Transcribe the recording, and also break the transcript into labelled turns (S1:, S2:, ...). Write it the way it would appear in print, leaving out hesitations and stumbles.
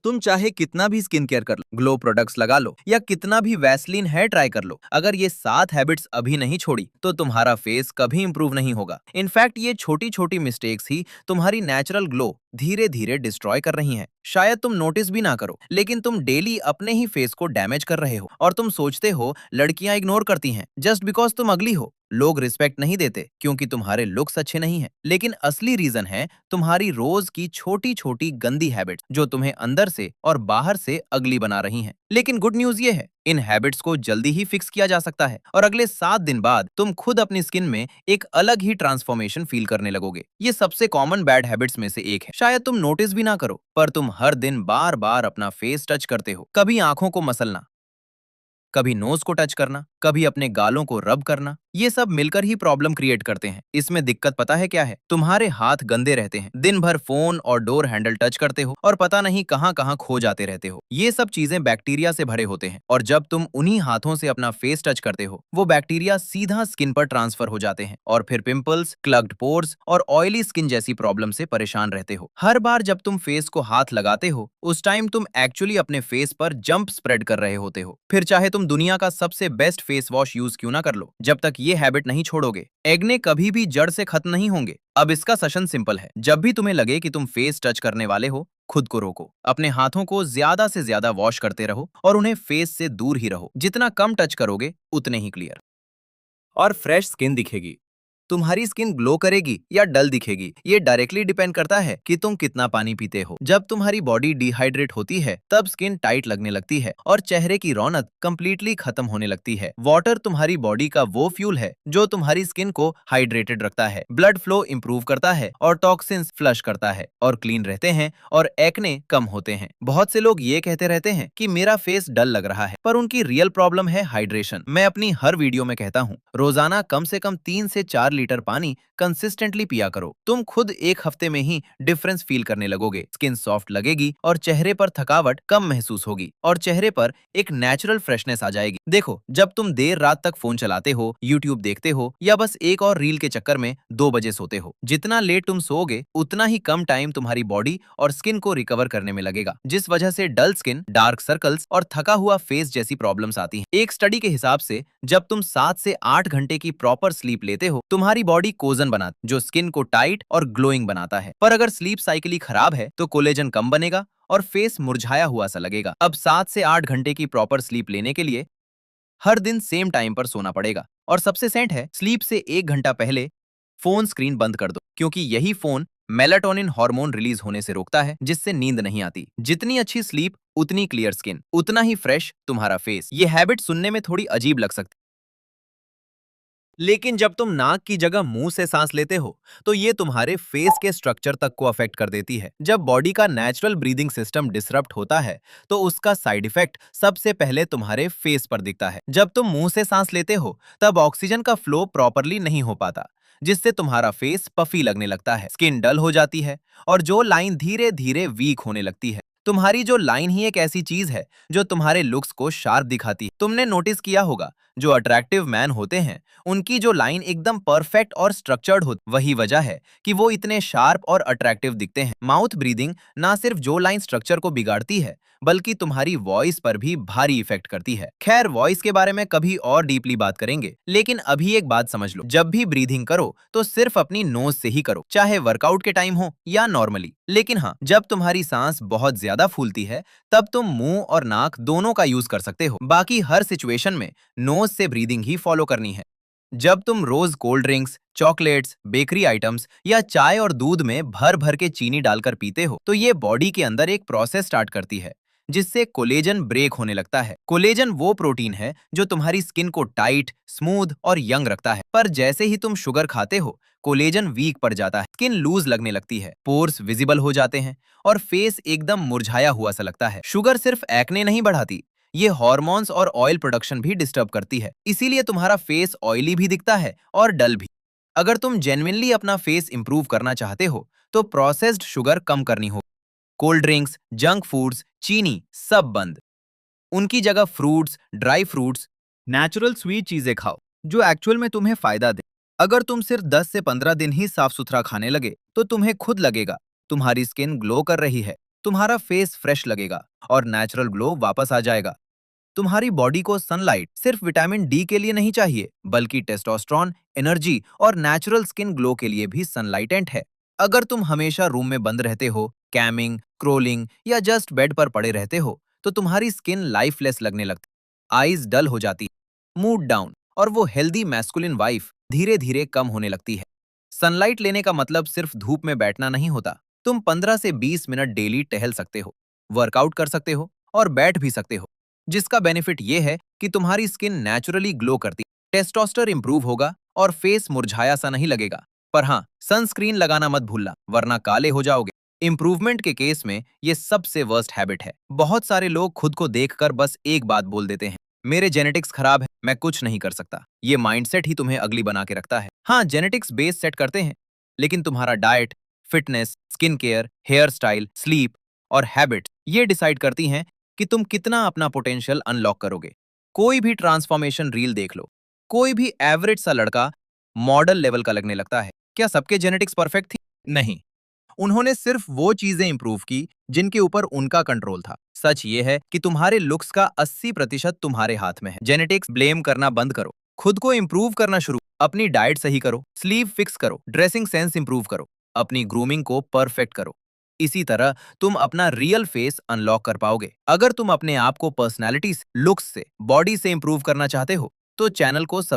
S1: तुम चाहे कितना भी स्किन केयर कर लो, ग्लो प्रोडक्ट्स लगा लो या कितना भी वैसलीन हेयर ट्राई कर लो, अगर ये 7 हैबिट्स अभी नहीं छोड़ी तो तुम्हारा फेस कभी इंप्रूव नहीं होगा। इनफैक्ट ये छोटी छोटी मिस्टेक्स ही तुम्हारी नेचुरल ग्लो धीरे धीरे डिस्ट्रॉय कर रही हैं। शायद तुम नोटिस भी ना करो, लेकिन तुम डेली अपने ही फेस को डैमेज कर रहे हो। और तुम सोचते हो लड़कियां इग्नोर करती हैं जस्ट बिकॉज तुम अगली हो, लोग रिस्पेक्ट नहीं देते क्योंकि तुम्हारे लुक्स अच्छे नहीं हैं। लेकिन असली रीजन है तुम्हारी रोज की छोटी छोटी गंदी हैबिट्स जो तुम्हें अंदर से और बाहर से अगली बना रही हैं। लेकिन गुड न्यूज ये है, इन हैबिट्स को जल्दी ही फिक्स किया जा सकता है और अगले 7 दिन बाद तुम खुद अपनी स्किन में एक अलग ही ट्रांसफॉर्मेशन फील करने लगोगे। ये सबसे कॉमन बैड हैबिट्स में से एक है, शायद तुम नोटिस भी ना करो, पर तुम हर दिन बार बार अपना फेस टच करते हो। कभी आंखों को मसलना, कभी नोज को टच करना, कभी अपने गालों को रब करना, ये सब मिलकर ही प्रॉब्लम क्रिएट करते हैं। इसमें दिक्कत पता है क्या है? तुम्हारे हाथ गंदे रहते हैं, दिन भर फोन और डोर हैंडल टच करते हो और पता नहीं कहां कहां खो जाते रहते हो। ये सब चीजें बैक्टीरिया से भरे होते हैं और जब तुम उन्हीं हाथों से अपना फेस टच करते हो, वो बैक्टीरिया सीधा स्किन पर ट्रांसफर हो जाते हैं और फिर पिंपल्स, क्लग्ड पोर्स और ऑयली स्किन जैसी प्रॉब्लम से परेशान रहते हो। हर बार जब तुम फेस को हाथ लगाते हो, उस टाइम तुम एक्चुअली अपने फेस पर जंप स्प्रेड कर रहे होते हो। फिर चाहे तुम दुनिया का सबसे बेस्ट फेस वॉश यूज क्यों ना कर लो, जब तक ये हैबिट नहीं छोड़ोगे, एक्ने कभी भी जड़ से खत्म नहीं होंगे। अब इसका सेशन सिंपल है, जब भी तुम्हें लगे कि तुम फेस टच करने वाले हो, खुद को रोको, अपने हाथों को ज्यादा से ज्यादा वॉश करते रहो और उन्हें फेस से दूर ही रहो। जितना कम टच करोगे उतने ही क्लियर और फ्रेश स्किन दिखेगी। तुम्हारी स्किन ग्लो करेगी या डल दिखेगी, ये डायरेक्टली डिपेंड करता है कि तुम कितना पानी पीते हो। जब तुम्हारी बॉडी डिहाइड्रेट होती है तब स्किन टाइट लगने लगती है और चेहरे की रौनक कंप्लीटली खत्म होने लगती है। वाटर तुम्हारी बॉडी का वो फ्यूल है जो तुम्हारी स्किन को हाइड्रेटेड रखता है, ब्लड फ्लो इंप्रूव करता है और टॉक्सिन्स फ्लश करता है और क्लीन रहते हैं और एक्ने कम होते हैं। बहुत से लोग ये कहते रहते हैं कि मेरा फेस डल लग रहा है, पर उनकी रियल प्रॉब्लम है हाइड्रेशन। मैं अपनी हर वीडियो में कहता हूँ, रोजाना कम से कम 3 से 4 लीटर पानी कंसिस्टेंटली पिया करो। तुम खुद एक हफ्ते में ही डिफरेंस फील करने लगोगे। स्किन सॉफ्ट लगेगी और चेहरे पर थकावट कम महसूस होगी और चेहरे पर एक नेचुरल फ्रेशनेस आ जाएगी। देखो, जब तुम देर रात तक फोन चलाते हो, यूट्यूब देखते हो या बस एक और रील के चक्कर में 2 बजे सोते हो, जितना लेट तुम सोओगे उतना ही कम टाइम तुम्हारी बॉडी और स्किन को रिकवर करने में लगेगा, जिस वजह से डल स्किन, डार्क सर्कल्स और थका हुआ फेस जैसी प्रॉब्लम्स आती हैं। एक स्टडी के हिसाब से जब तुम 7 से 8 घंटे की प्रॉपर स्लीप लेते हो, तुम्हारी बॉडी कोजन बनाती जो स्किन को टाइट और ग्लोइंग बनाता है। पर अगर स्लीप साइकिल ही खराब है तो कोलेजन कम बनेगा और फेस मुरझाया हुआ सा लगेगा। अब 7 से 8 घंटे की प्रॉपर स्लीप लेने के लिए हर दिन सेम टाइम पर सोना पड़ेगा और सबसे सेंट है, स्लीप से 1 घंटा पहले फोन स्क्रीन बंद कर दो, क्योंकि यही फोन मेलाटोनिन हार्मोन रिलीज होने से रोकता है, जिससे नींद नहीं आती। जितनी अच्छी स्लीप उतनी क्लियर स्किन, उतना ही फ्रेश तुम्हारा फेस। ये हैबिट सुनने में थोड़ी अजीब लग सकती, लेकिन जब तुम नाक की जगह मुंह से सांस लेते हो तो ये तुम्हारे फेस के स्ट्रक्चर तक को अफेक्ट कर देती है। जब बॉडी का नेचुरल ब्रीदिंग सिस्टम डिसरप्ट होता है तो उसका साइड इफेक्ट सबसे पहले तुम्हारे फेस पर दिखता है। जब तुम मुंह से सांस लेते हो तब ऑक्सीजन का फ्लो प्रॉपरली नहीं हो पाता, जिससे तुम्हारा फेस पफी लगने लगता है, स्किन डल हो जाती है और जो लाइन धीरे धीरे वीक होने लगती है। तुम्हारी जो लाइन ही एक ऐसी चीज है जो तुम्हारे लुक्स को शार्प दिखाती है। तुमने नोटिस किया होगा, जो अट्रैक्टिव मैन होते हैं उनकी जो लाइन एकदम परफेक्ट और स्ट्रक्चर्ड होती, वही वजह है कि वो इतने शार्प और अट्रैक्टिव दिखते हैं। माउथ ब्रीदिंग ना सिर्फ जो लाइन स्ट्रक्चर को बिगाड़ती है बल्कि तुम्हारी वॉइस पर भी भारी इफेक्ट करती है। खैर, वॉइस के बारे में कभी और डीपली बात करेंगे, लेकिन अभी एक बात समझ लो, जब भी ब्रीदिंग करो तो सिर्फ अपनी नोज से ही करो, चाहे वर्कआउट के टाइम हो या नॉर्मली। लेकिन हाँ, जब तुम्हारी सांस बहुत ज्यादा फूलती है तब तुम मुंह और नाक दोनों का यूज कर सकते हो। बाकी हर सिचुएशन में नोज से ब्रीदिंग ही फॉलो करनी है। जब तुम रोज cold drinks, chocolates, bakery items या चाय और दूध में भर भर के चीनी डालकर पीते हो तो ये बॉडी के अंदर एक प्रोसेस स्टार्ट करती है जिससे कोलेजन ब्रेक होने लगता है। कोलेजन वो प्रोटीन है जो तुम्हारी स्किन को टाइट, स्मूथ और यंग रखता है। पर जैसे ही तुम शुगर खाते हो, कोलेजन वीक पड़ जाता है, स्किन लूज लगने लगती है, पोर्स विजिबल हो जाते हैं और फेस एकदम मुरझाया हुआ सा लगता है। शुगर सिर्फ एक्ने नहीं बढ़ाती, ये हॉर्मोन्स और ऑयल प्रोडक्शन भी डिस्टर्ब करती है, इसीलिए तुम्हारा फेस ऑयली भी दिखता है और डल भी। अगर तुम जेन्युइनली अपना फेस इंप्रूव करना चाहते हो तो प्रोसेस्ड शुगर कम करनी हो। कोल्ड ड्रिंक्स, जंक फूड्स, चीनी सब बंद। उनकी जगह fruits, dry fruits, natural sweet चीजें खाओ जो एक्चुअल में तुम्हें फायदा दे। अगर तुम सिर्फ 10 से 15 दिन ही साफ सुथरा खाने लगे तो तुम्हें खुद लगेगा तुम्हारी स्किन ग्लो कर रही है, तुम्हारा फेस फ्रेश लगेगा और नेचुरल ग्लो वापस आ जाएगा। तुम्हारी बॉडी को सनलाइट सिर्फ विटामिन डी के लिए नहीं चाहिए, बल्कि टेस्टोस्टेरोन, एनर्जी और नेचुरल स्किन ग्लो के लिए भी सनलाइटेंट है। अगर तुम हमेशा रूम में बंद रहते हो, कैमिंग, क्रोलिंग या जस्ट बेड पर पड़े रहते हो, तो तुम्हारी स्किन लाइफलेस लगने लगती, आईज डल हो जाती, मूड डाउन और वो हेल्दी मैस्कुलिन वाइफ धीरे धीरे कम होने लगती है। सनलाइट लेने का मतलब सिर्फ धूप में बैठना नहीं होता। तुम 15 से 20 मिनट डेली टहल सकते हो, वर्कआउट कर सकते हो और बैठ भी सकते हो, जिसका बेनिफिट ये है कि तुम्हारी स्किन नेचुरली ग्लो करती, टेस्टोस्टेरोन इंप्रूव होगा और फेस मुरझाया सा नहीं लगेगा। पर हाँ, सनस्क्रीन लगाना मत भूलना, वरना काले हो जाओगे। इंप्रूवमेंट के केस में ये सबसे वर्स्ट हैबिट है। बहुत सारे लोग खुद को देखकर बस एक बात बोल देते हैं, मेरे जेनेटिक्स खराब है, मैं कुछ नहीं कर सकता। ये माइंडसेट ही तुम्हें अगली बना के रखता है। हाँ, जेनेटिक्स बेस सेट करते हैं, लेकिन तुम्हारा diet, fitness, skin care, hair style, sleep और हैबिट ये डिसाइड करती हैं कि तुम कितना अपना पोटेंशियल अनलॉक करोगे। कोई भी ट्रांसफॉर्मेशन रील देख लो, कोई भी एवरेज सा लड़का मॉडल लेवल का लगने लगता है। क्या सबके जेनेटिक्स परफेक्ट थी? नहीं, उन्होंने सिर्फ वो चीजें इंप्रूव की जिनके ऊपर उनका कंट्रोल था। सच ये है कि तुम्हारे लुक्स का 80% तुम्हारे हाथ में है। जेनेटिक्स ब्लेम करना बंद करो, खुद को इंप्रूव करना शुरू। अपनी डाइट सही करो, स्लीप फिक्स करो, ड्रेसिंग सेंस इंप्रूव करो, अपनी ग्रूमिंग को परफेक्ट करो। इसी तरह तुम अपना रियल फेस अनलॉक कर पाओगे। अगर तुम अपने आप को पर्सनैलिटी से, लुक्स से, बॉडी से इंप्रूव करना चाहते हो, तो चैनल को